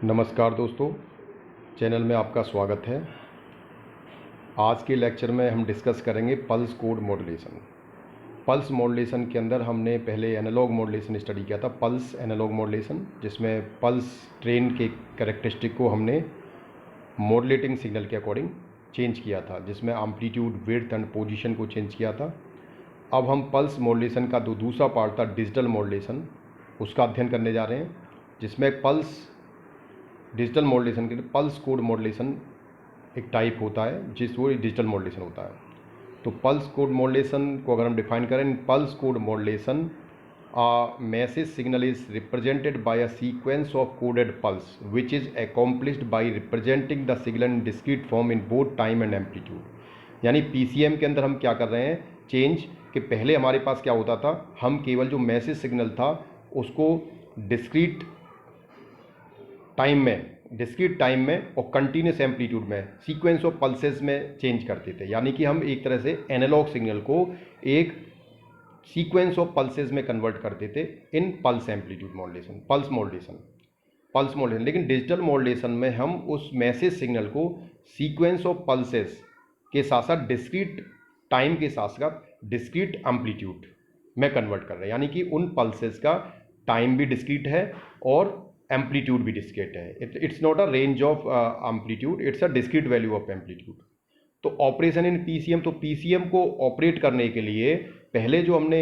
नमस्कार दोस्तों, चैनल में आपका स्वागत है। आज के लेक्चर में हम डिस्कस करेंगे pulse code modulation. Pulse modulation के अंदर हमने पहले एनालॉग मॉड्यूलेशन स्टडी किया था, पल्स एनालॉग मॉड्यूलेशन, जिसमें पल्स ट्रेन के कैरेक्टरिस्टिक को हमने मॉड्यूलेटिंग सिग्नल के अकॉर्डिंग चेंज किया था, जिसमें एम्पलीट्यूड, विड्थ एंड पोजीशन को चेंज किया था। अब हम पल्स मॉड्यूलेशन का दूसरा पार्ट था डिजिटल मॉड्यूलेशन, उसका अध्ययन करने जा रहे हैं, जिसमें डिजिटल मॉड्यूलेशन के पल्स कोड मॉड्यूलेशन एक टाइप होता है, वो डिजिटल मॉड्यूलेशन होता है। तो पल्स कोड मॉड्यूलेशन को अगर हम डिफाइन करें, pulse code modulation message signal is represented by a sequence of coded pulse which is accomplished by representing the signal in discrete form in both time and amplitude. यानी PCM के अंदर हम क्या कर रहे हैं, चेंज कि पहले हमारे पास क्या होता था, हम केवल जो मैसेज सिग्नल था उसको डिस्क्रीट टाइम में और कंटिन्यूस एम्पलीट्यूड में, सीक्वेंस ऑफ पल्सेस में चेंज करते थे। यानी कि हम एक तरह से एनालॉग सिग्नल को एक सीक्वेंस ऑफ पल्सेस में कन्वर्ट करते थे in pulse amplitude modulation, pulse modulation. लेकिन डिजिटल मॉड्यूलेशन में हम उस मैसेज सिग्नल को सीक्वेंस ऑफ पल्सेस के साथ साथ डिस्क्रीट टाइम के साथ साथ डिस्क्रीट एम्पलीट्यूड में कन्वर्ट कर रहे हैं। यानी कि उन पल्सेस का टाइम भी डिस्क्रीट है और एम्पलीट्यूड भी डिस्क्रीट है। It's not a range of amplitude, it's a discrete value of amplitude. तो ऑपरेशन इन पीसीएम, तो पीसीएम को ऑपरेट करने के लिए पहले जो हमने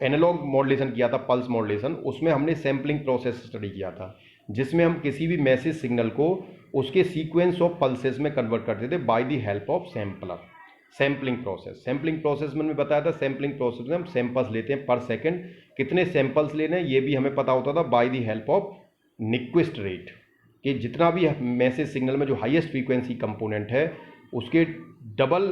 एनालॉग मॉड्यूलेशन किया था, पल्स मॉड्यूलेशन, उसमें हमने सैम्पलिंग प्रोसेस स्टडी किया था, जिसमें हम किसी भी मैसेज सिग्नल को उसके सीक्वेंस ऑफ पल्सेस में कन्वर्ट करते थे by the help of sampler. Sampling process में मैंने बताया था, सैम्पलिंग प्रोसेस में हम सैंपल्स लेते हैं पर सेकंड, कितने सैंपल्स लेने हैं ये भी हमें पता होता था by the help of Nyquist rate, कि जितना भी मैसेज सिग्नल में जो हाईएस्ट फ्रीक्वेंसी कंपोनेंट है उसके डबल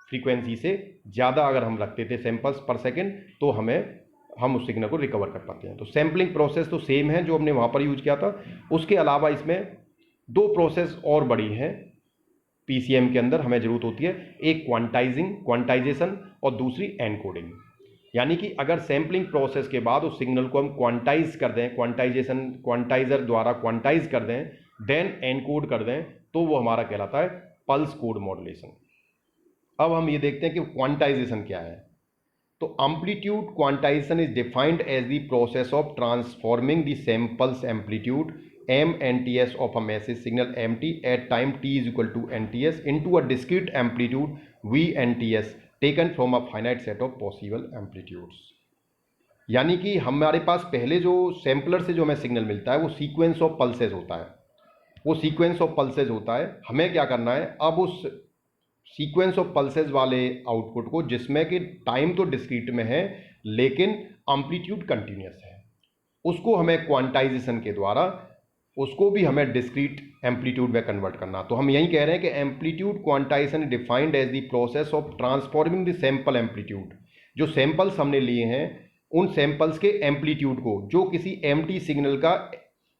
फ्रीक्वेंसी से ज़्यादा अगर हम रखते थे सैंपल्स पर सेकंड तो हम उस सिग्नल को रिकवर कर पाते हैं। तो सैम्पलिंग प्रोसेस तो सेम है जो हमने वहाँ पर यूज किया था। उसके अलावा इसमें दो प्रोसेस और बड़ी हैं पीसीएम के अंदर हमें जरूरत होती है, एक क्वांटाइजेशन और दूसरी एनकोडिंग। यानी कि अगर सैम्पलिंग प्रोसेस के बाद उस सिग्नल को हम क्वांटाइज कर दें, क्वांटाइजर द्वारा क्वांटाइज कर दें, देन एनकोड कर दें, तो वो हमारा कहलाता है पल्स कोड मॉड्यूलेशन। अब हम ये देखते हैं कि क्वांटाइजेशन क्या है। तो amplitude quantization is defined as the process of transforming the samples amplitude MNTS of a message signal MT at time t is equal to NTS into a discrete amplitude VNTS taken from a finite set of possible amplitudes। यानी कि हमारे पास पहले जो sampler से जो हमें signal मिलता है वो सीक्वेंस ऑफ पल्सेज होता है, हमें क्या करना है, अब उस सीक्वेंस ऑफ पल्सेज वाले आउटपुट को, जिसमें कि टाइम तो डिस्क्रीट में है लेकिन एम्पलीट्यूड कंटिन्यूस है, उसको हमें क्वांटाइजेशन के द्वारा उसको भी हमें डिस्क्रीट एम्पलीट्यूड में कन्वर्ट करना। तो हम यही कह रहे हैं कि amplitude quantization defined as the process of transforming the sample amplitude. जो सैंपल्स हमने लिए हैं उन सैंपल्स के एम्पलीट्यूड को, जो किसी एमटी सिग्नल का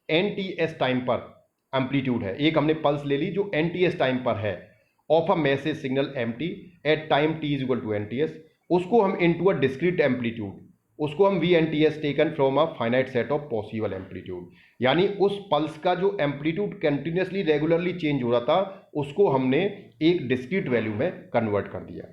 एनटीएस टाइम पर एम्पलीट्यूड है, एक हमने पल्स ले ली जो एनटीएस टाइम पर है of a message signal MT at time T is equal to NTS, उसको हम इनटू अ डिस्क्रीट एम्पलीट्यूड, उसको हम VNTS taken from a finite set of possible amplitude. यानी उस पल्स का जो एम्पलीट्यूड कंटिन्यूसली रेगुलरली चेंज हो रहा था उसको हमने एक डिस्क्रीट वैल्यू में कन्वर्ट कर दिया।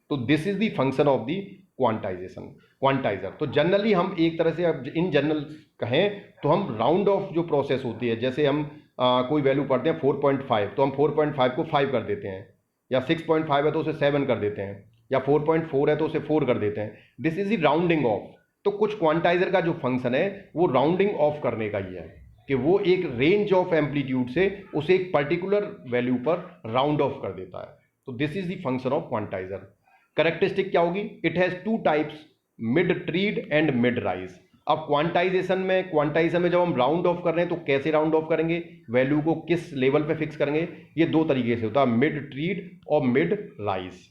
तो this is the function of the quantizer. तो जनरली हम एक तरह से अब इन जनरल कहें तो हम राउंड ऑफ जो प्रोसेस होती है, जैसे हम कोई वैल्यू पढ़ते हैं 4.5 तो हम 4.5 को 5 कर देते हैं, या 6.5 है तो उसे 7 कर देते हैं, या 4.4 है तो उसे 4 कर देते हैं। This is the rounding off. तो कुछ क्वांटाइजर का जो फंक्शन है वो राउंडिंग ऑफ करने का ही है, कि वो एक रेंज ऑफ एम्पलीट्यूड से उसे एक पर्टिकुलर वैल्यू पर राउंड ऑफ कर देता है। तो this is the function of quantizer. Characteristic क्या होगी, it has two types, mid tread and mid rise. अब क्वांटाइजेशन में जब हम राउंड ऑफ कर रहे हैं तो कैसे राउंड ऑफ करेंगे, वैल्यू को किस लेवल पे फिक्स करेंगे, ये दो तरीके से होता है, मिड ट्रीड और मिड राइज।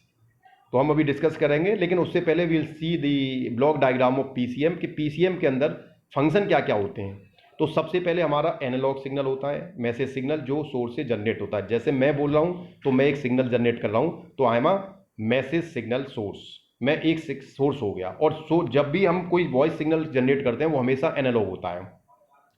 तो हम अभी डिस्कस करेंगे, लेकिन उससे पहले we'll see the block diagram of PCM, कि पीसीएम के अंदर फंक्शन क्या क्या होते हैं। तो सबसे पहले हमारा एनालॉग सिग्नल होता है, मैसेज सिग्नल, जो सोर्स से जनरेट होता है। जैसे मैं बोल रहा हूँ तो मैं एक सिग्नल जनरेट कर रहा हूँ, तो I am a message signal source, मैं एक सोर्स हो गया। और जब भी हम कोई वॉइस सिग्नल जनरेट करते हैं वो हमेशा एनालॉग होता है।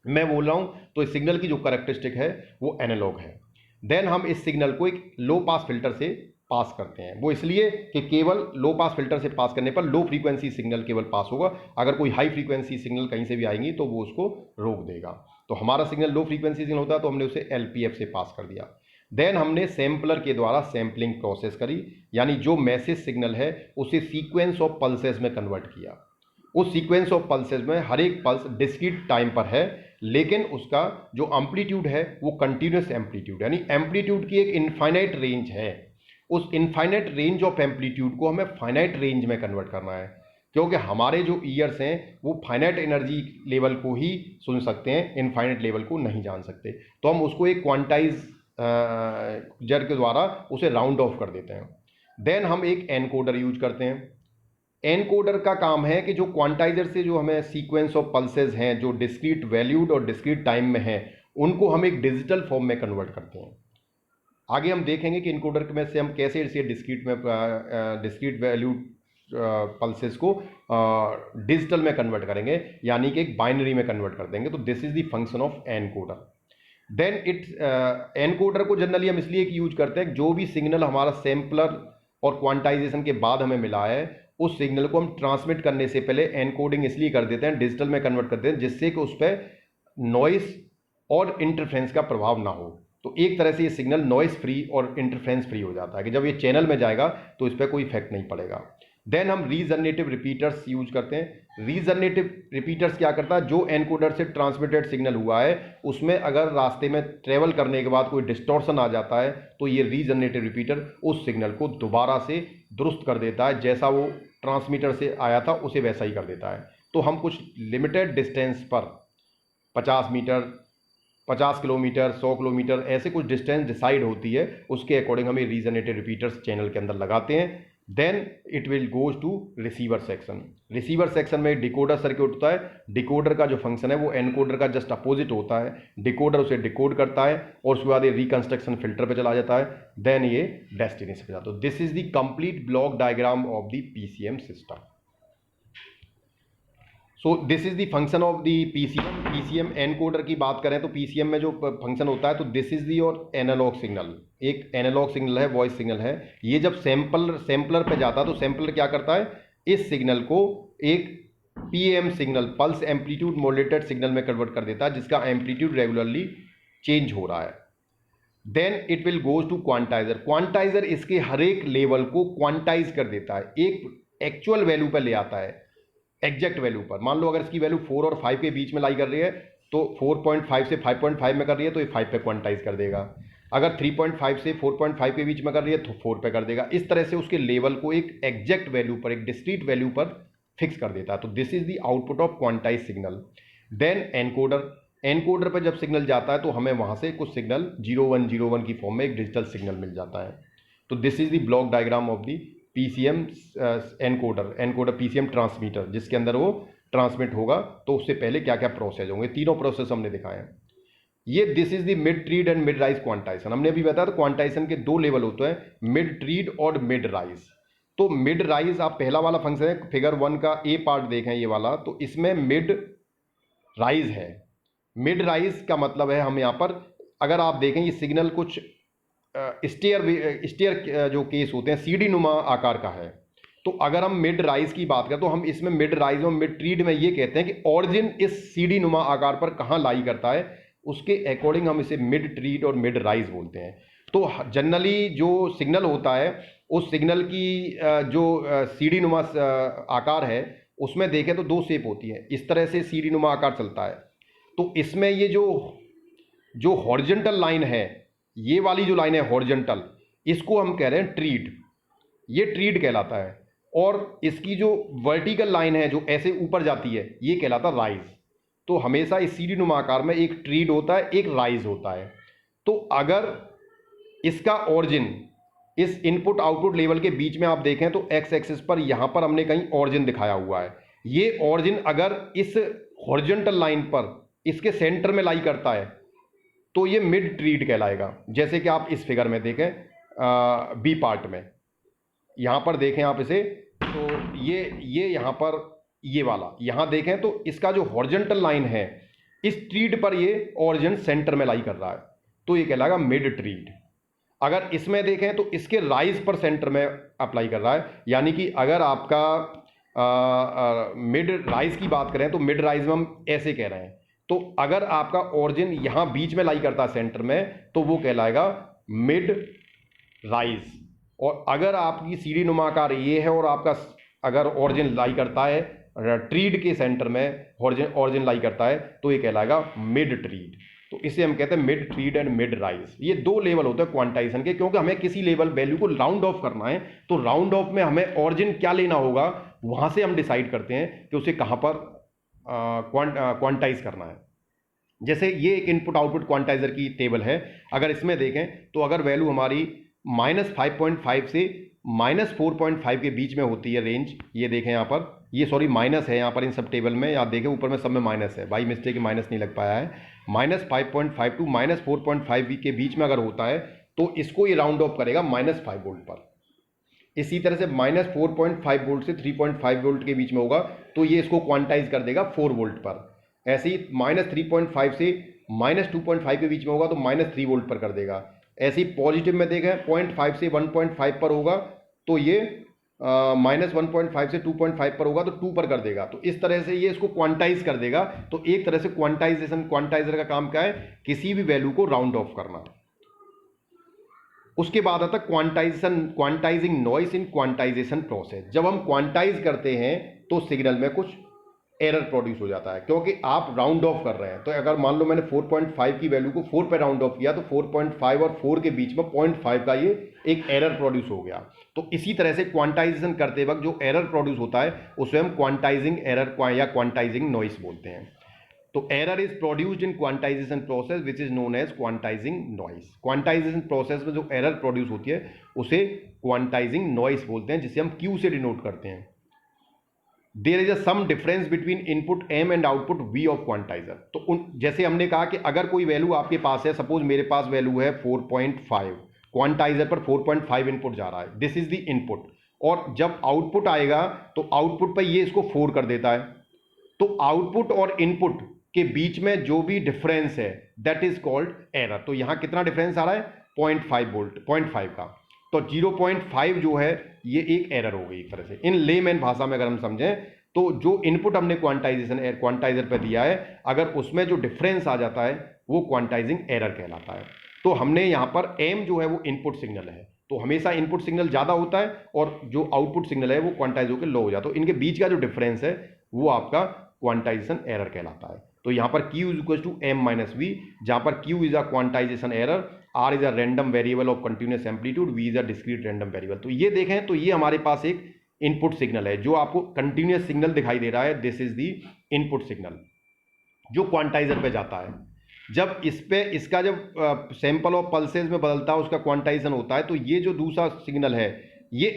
मैं बोल रहा हूँ तो इस सिग्नल की जो कैरेक्टरिस्टिक है वो एनालॉग है। देन हम इस सिग्नल को एक लो पास फिल्टर से पास करते हैं, वो इसलिए कि केवल लो पास फिल्टर से पास करने पर लो फ्रीक्वेंसी सिग्नल केवल पास होगा, अगर कोई हाई फ्रीक्वेंसी सिग्नल कहीं से भी आएंगी तो वो उसको रोक देगा। तो हमारा सिग्नल लो फ्रीक्वेंसी सिग्नल होता है तो हमने उसे एलपीएफ से पास कर दिया। देन हमने सैम्पलर के द्वारा सैम्पलिंग प्रोसेस करी, यानी जो मैसेज सिग्नल है उसे सीक्वेंस ऑफ पल्सेस में कन्वर्ट किया। उस सीक्वेंस ऑफ पल्सेस में हर एक पल्स डिस्क्रीट टाइम पर है, लेकिन उसका जो एम्पलीट्यूड है वो कंटिन्यूस एम्पलीट्यूड, यानी एम्पलीट्यूड की एक इनफाइनाइट रेंज है। उस इनफाइनाइट रेंज ऑफ एम्पलीट्यूड को हमें फाइनाइट रेंज में कन्वर्ट करना है, क्योंकि हमारे जो ईयर्स हैं वो फाइनाइट एनर्जी लेवल को ही सुन सकते हैं, इनफाइनाइट लेवल को नहीं जान सकते। तो हम उसको एक क्वांटाइज जर के द्वारा उसे राउंड ऑफ कर देते हैं। देन हम एक एनकोडर यूज करते हैं। एनकोडर का काम है कि जो क्वांटाइजर से जो हमें सीक्वेंस ऑफ पल्सेस हैं जो डिस्क्रीट वैल्यूड और डिस्क्रीट टाइम में हैं उनको हम एक डिजिटल फॉर्म में कन्वर्ट करते हैं। आगे हम देखेंगे कि इनकोडर में से हम कैसे इसे डिस्क्रीट वैल्यूड पल्सेस को डिजिटल में कन्वर्ट करेंगे, यानी कि एक बाइनरी में कन्वर्ट कर देंगे। तो this is the function of encoder. Then encoder को जनरली हम इसलिए यूज करते हैं जो भी सिग्नल हमारा सैम्पलर और क्वांटाइजेशन के बाद हमें मिला है उस सिग्नल को हम ट्रांसमिट करने से पहले एनकोडिंग इसलिए कर देते हैं, डिजिटल में कन्वर्ट करते हैं, जिससे कि उस पर नॉइस और इंटरफ्रेंस का प्रभाव ना हो। तो एक तरह से ये सिग्नल नॉइस फ्री और इंटरफ्रेंस फ्री हो जाता है कि जब ये चैनल में जाएगा तो इस पर कोई इफेक्ट नहीं पड़ेगा। देन हम रीजनरेटिव रिपीटर्स यूज करते हैं। रीजनरेटिव रिपीटर्स क्या करता है, जो एनकोडर से ट्रांसमिटेड सिग्नल हुआ है उसमें अगर रास्ते में ट्रेवल करने के बाद कोई डिस्टॉर्शन आ जाता है तो ये रीजनरेटिव रिपीटर उस सिग्नल को दोबारा से दुरुस्त कर देता है, जैसा वो ट्रांसमीटर से आया था उसे वैसा ही कर देता है। तो हम कुछ लिमिटेड डिस्टेंस पर 50 मीटर, 50 किलोमीटर, 100 किलोमीटर, ऐसे कुछ डिस्टेंस डिसाइड होती है, उसके अकॉर्डिंग हम ये रीजनरेटिव रिपीटर्स चैनल के अंदर लगाते हैं। Then it will goes to receiver section. Receiver section में डिकोडर सर्किट होता है। डिकोडर का जो फंक्शन है वो एनकोडर का जस्ट अपोजिट होता है। डिकोडर उसे डिकोड करता है और उसके बाद ये रिकंस्ट्रक्शन फिल्टर पे चला जाता है। देन ये डेस्टिनेशन पे जाता है। This is the complete block diagram of the PCM system. So this is the function of the PCM encoder की बात करें तो पीसीएम में जो फंक्शन होता है तो दिस इज दी और एनालॉग सिग्नल, एक एनालॉग सिग्नल है, वॉइस सिग्नल है। ये जब सैम्पलर पे जाता है तो सैम्पलर क्या करता है, इस सिग्नल को एक PM signal, pulse amplitude modulated signal में कन्वर्ट कर देता है, जिसका एम्पलीट्यूड रेगुलरली चेंज हो रहा है। Then it will goes to quantizer. Quantizer इसके हर एक लेवल को क्वांटाइज कर देता है, एक एक्चुअल वैल्यू पर ले आता है, एग्जैक्ट वैल्यू पर। मान लो अगर इसकी वैल्यू 4 और 5 के बीच में लाई कर रही है तो 4.5 से 5.5 में कर रही है तो ये 5 पे क्वांटाइज कर देगा। अगर 3.5 से 4.5 के बीच में कर रही है तो 4 पे कर देगा। इस तरह से उसके लेवल को एक एग्जैक्ट वैल्यू पर, एक डिस्क्रीट वैल्यू पर फिक्स कर देता है। तो this is the output of quantize signal. Then encoder, encoder पर जब सिग्नल जाता है तो हमें वहां से कुछ सिग्नल 0101 की फॉर्म में एक डिजिटल सिग्नल मिल जाता है। तो this is the block diagram of the PCM encoder PCM transmitter, जिसके अंदर वो ट्रांसमिट होगा तो उससे पहले क्या क्या प्रोसेस होंगे, तीनों प्रोसेस हमने दिखाए हैं। ये this is the mid tread and mid rise quantization. हमने अभी बताया था क्वांटाइजेशन के 2 लेवल होते हैं, मिड ट्रीड और मिड राइज। तो मिड राइज आप पहला वाला फंक्शन है, फिगर 1 का ए पार्ट देखें ये वाला, तो इसमें मिड राइज है। मिड राइज का मतलब है हम यहाँ पर अगर आप देखें ये सिग्नल कुछ स्टेयर जो केस होते हैं सीढ़ी नुमा आकार का है। तो अगर हम मिड राइज की बात करें तो हम इसमें मिड राइज और मिड ट्रीड में ये कहते हैं कि ऑरिजिन इस सीढ़ी नुमा आकार पर कहाँ लाई करता है, उसके अकॉर्डिंग हम इसे मिड ट्रीड और मिड राइज बोलते हैं। तो जनरली जो सिग्नल होता है उस सिग्नल की जो सीढ़ी नुमा आकार है उसमें देखें तो 2 शेप होती है, इस तरह से सीढ़ी नुमा आकार चलता है। तो इसमें ये जो हॉरिजॉन्टल लाइन है, ये वाली जो लाइन है हॉरिजॉन्टल, इसको हम कह रहे हैं ट्रीड, ये ट्रीड कहलाता है। और इसकी जो वर्टिकल लाइन है जो ऐसे ऊपर जाती है ये कहलाता है राइज। तो हमेशा इस सीढ़ी नुमा आकार में एक ट्रीड होता है, एक राइज होता है। तो अगर इसका ऑरिजिन इस इनपुट आउटपुट लेवल के बीच में आप देखें तो एक्स एक्सिस पर यहां पर हमने कहीं ऑरिजिन दिखाया हुआ है। ये ऑरिजिन अगर इस हॉरिजॉन्टल लाइन पर इसके सेंटर में लाई करता है तो ये मिड ट्रीड कहलाएगा। जैसे कि आप इस फिगर में देखें बी पार्ट में, यहां पर देखें आप इसे, तो ये यहां पर ये वाला यहां देखें तो इसका जो हॉरिजॉन्टल लाइन है इस ट्रीड पर ये ओरिजिन सेंटर में लाई कर रहा है, तो ये कहलाएगा मिड ट्रीड। अगर इसमें देखें तो इसके राइज पर सेंटर में अप्लाई कर रहा है, यानी कि अगर आपका मिड राइज की बात करें तो मिड राइज में हम ऐसे कह रहे हैं, तो अगर आपका ओरिजिन यहां बीच में लाई करता है सेंटर में, तो वो कहलाएगा मिड राइज। और अगर आपकी सीढ़ी नुमाकार ये है और आपका अगर ओरिजिन लाई करता है ट्रीड के सेंटर में, ओरिजिन लाई करता है, तो ये कहलाएगा मिड ट्रीड। तो इसे हम कहते हैं mid tread and mid rise. ये दो लेवल होते हैं क्वांटाइजेशन के, क्योंकि हमें किसी लेवल वैल्यू को राउंड ऑफ करना है, तो राउंड ऑफ में हमें ओरिजिन क्या लेना होगा, वहां से हम डिसाइड करते हैं कि उसे कहां पर क्वांटाइज करना है। जैसे ये एक इनपुट आउटपुट क्वांटाइजर की टेबल है, अगर इसमें देखें तो अगर वैल्यू हमारी -5.5 से -4.5 के बीच में होती है रेंज, ये देखें यहाँ पर, ये सॉरी माइनस है यहाँ पर इन सब टेबल में, आप देखें ऊपर में सब में माइनस है, बाई मिस्टेक माइनस नहीं लग पाया है। -5.5 टू -4.5 के बीच में अगर होता है तो इसको ये राउंड ऑफ करेगा -5 वोल्ट पर। इसी तरह से -4.5 वोल्ट से 3.5 वोल्ट के बीच में होगा तो ये इसको क्वांटाइज कर देगा 4 वोल्ट पर। ऐसे ही -3.5 से -2.5 के बीच में होगा तो -3 वोल्ट पर कर देगा। ऐसे ही पॉजिटिव में देखें 0.5 से 1.5 पर होगा तो ये -1.5 से 2.5 पर होगा तो 2 पर कर देगा। तो इस तरह से ये इसको क्वांटाइज कर देगा। तो एक तरह से क्वांटाइजर का काम क्या है, किसी भी वैल्यू को राउंड ऑफ करना। उसके बाद आता क्वांटाइजिंग नॉइस इन क्वांटाइजेशन प्रोसेस। जब हम क्वांटाइज करते हैं तो सिग्नल में कुछ एरर प्रोड्यूस हो जाता है, क्योंकि आप राउंड ऑफ कर रहे हैं। तो अगर मान लो मैंने 4.5 की वैल्यू को 4 पे राउंड ऑफ किया तो 4.5 और 4 के बीच में 0.5 का ये एक एरर प्रोड्यूस हो गया। तो इसी तरह से क्वांटाइजेशन करते वक्त जो एरर प्रोड्यूस होता है उसे हम क्वांटाइजिंग एरर या क्वांटाइजिंग नॉइस बोलते हैं। तो error is produced in quantization process which is known as quantizing noise. Quantization process में जो एरर प्रोड्यूस होती है उसे क्वांटाइजिंग नॉइस बोलते हैं, जिसे हम क्यू से डिनोट करते हैं। There is a some difference between input M and output V of quantizer. तो जैसे हमने कहा कि अगर कोई वैल्यू आपके पास है, सपोज मेरे पास वैल्यू है 4.5, क्वांटाइजर पर 4.5 इनपुट जा रहा है, दिस इज द इनपुट, और जब आउटपुट आएगा तो आउटपुट पर ये इसको 4 कर देता है। तो आउटपुट और इनपुट के बीच में जो भी डिफरेंस है दैट इज कॉल्ड एरर। तो यहां कितना डिफरेंस आ रहा है, 0.5 वोल्ट, 0.5 का। तो 0.5 जो है ये एक एरर हो गई एक तरह से। इन लेमैन भाषा में अगर हम समझें तो जो इनपुट हमने क्वांटाइजर पर दिया है, अगर उसमें जो डिफरेंस आ जाता है वो क्वांटाइजिंग एरर कहलाता है। तो हमने यहाँ पर एम जो है वो इनपुट सिग्नल है, तो हमेशा इनपुट सिग्नल ज़्यादा होता है और जो आउटपुट सिग्नल है वो क्वांटाइज होकर लो हो जाता है। तो इनके बीच का जो डिफरेंस है वो आपका क्वांटाइजेशन एरर कहलाता है। तो यहाँ पर Q is equal to M minus V, जहाँ पर Q is a quantization error, R is a random variable of continuous amplitude, V is a discrete random variable. तो ये देखें तो ये हमारे पास एक इनपुट सिग्नल है जो आपको कंटिन्यूअस सिग्नल दिखाई दे रहा है, this is the input signal जो क्वांटाइजर पे जाता है। जब इस पे इसका जब सैंपल ऑफ पल्सेस में बदलता है उसका क्वांटाइजेशन होता है, तो ये जो दूसरा सिग्नल है ये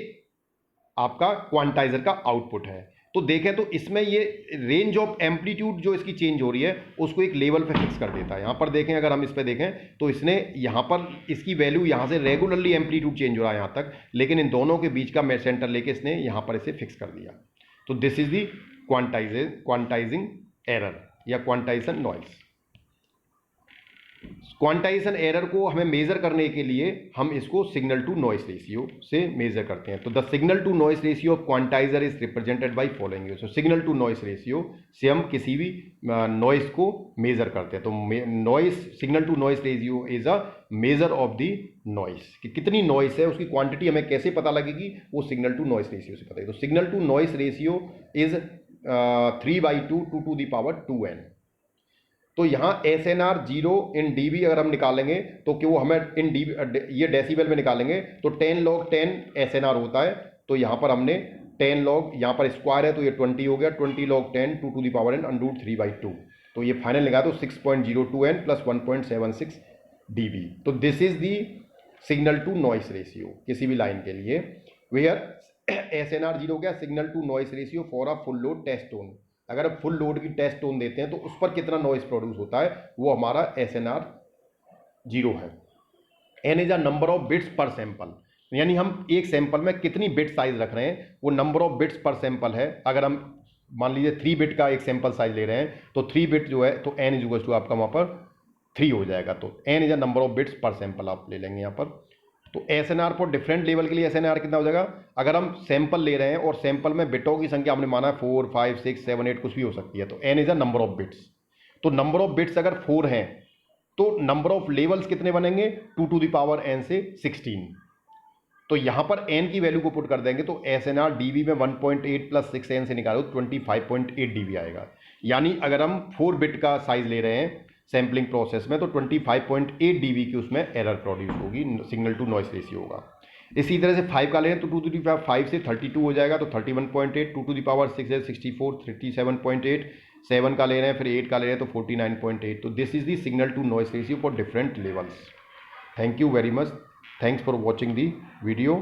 आपका क्वांटाइजर का आउटपुट है। तो देखें तो इसमें ये रेंज ऑफ एम्पलीट्यूड जो इसकी चेंज हो रही है उसको एक लेवल पे फिक्स कर देता है। यहाँ पर देखें, अगर हम इस पे देखें तो इसने यहाँ पर इसकी वैल्यू यहाँ से रेगुलरली एम्पलीट्यूड चेंज हो रहा है यहाँ तक, लेकिन इन दोनों के बीच का सेंटर लेके इसने यहाँ पर इसे फिक्स कर दिया। तो this is the quantizing error या क्वांटाइजेशन नॉइस। क्वांटाइजेशन एरर को हमें मेजर करने के लिए हम इसको सिग्नल टू नॉइस रेशियो से मेजर करते हैं। तो the signal to noise ratio of quantizer is represented by following. So signal to noise ratio से हम किसी भी नॉइस को मेजर करते हैं। तो noise, signal to noise ratio is a measure of the noise, कि कितनी नॉइस है उसकी क्वांटिटी हमें कैसे पता लगेगी, वो सिग्नल टू नॉइस रेशियो से पता है। तो signal to noise ratio is 3/2 to the power 2n। तो यहाँ SNR 0 इन dB अगर हम निकालेंगे तो कि वो हमें इन dB ये डेसिबल में निकालेंगे तो 10 log 10 SNR होता है। तो यहाँ पर हमने 10 log, यहाँ पर स्क्वायर है तो ये 20 हो गया, 20 log 10 to the power n √ 3/2। तो ये फाइनल लगा तो 6.02n + 1.76 dB। तो this is the signal to noise ratio किसी भी लाइन के लिए, वेयर SNR 0 हो गया signal to noise ratio for a full load test tone. अगर आप फुल लोड की टेस्ट टोन देते हैं तो उस पर कितना नॉइस प्रोड्यूस होता है, वो हमारा SNR 0 है। N is a number of bits पर सैंपल, यानी हम एक सैंपल में कितनी बिट साइज रख रहे हैं, वो नंबर ऑफ बिट्स पर सैंपल है। अगर हम मान लीजिए 3 बिट का एक सैंपल साइज ले रहे हैं, तो 3 बिट जो है तो n इज टू आपका वहाँ पर 3 हो जाएगा। तो n is a number of bits पर सैंपल आप ले लेंगे यहाँ पर। तो SNR फॉर डिफरेंट लेवल के लिए SNR कितना हो जाएगा, अगर हम सैंपल ले रहे हैं और सैंपल में बिटों की संख्या हमने माना 4 5 6 7 8 कुछ भी हो सकती है, तो n is a number of bits. तो नंबर ऑफ बिट्स अगर 4 हैं तो नंबर ऑफ लेवल्स कितने बनेंगे, 2 टू द पावर n से 16। तो यहां पर n की वैल्यू को पुट कर देंगे तो SNR डीबी में 1.8 प्लस 6n से निकालो 25.8 डीबी आएगा। यानी अगर हम 4 बिट का साइज ले रहे हैं सैम्पलिंग प्रोसेस में तो 25.8 डीबी की उसमें एरर प्रोड्यूस होगी, सिग्नल टू नॉइस रेशियो होगा। इसी तरह से 5 का ले रहे हैं तो 2 टू दी पावर 5 से 32 हो जाएगा, तो 31.8, 2 टू दी पावर 6 है 64, 37.8, 7 का ले रहे हैं फिर 8 का ले रहे हैं तो 49.8। तो this is the signal to noise ratio for different levels. Thank you very much, thanks for watching the video।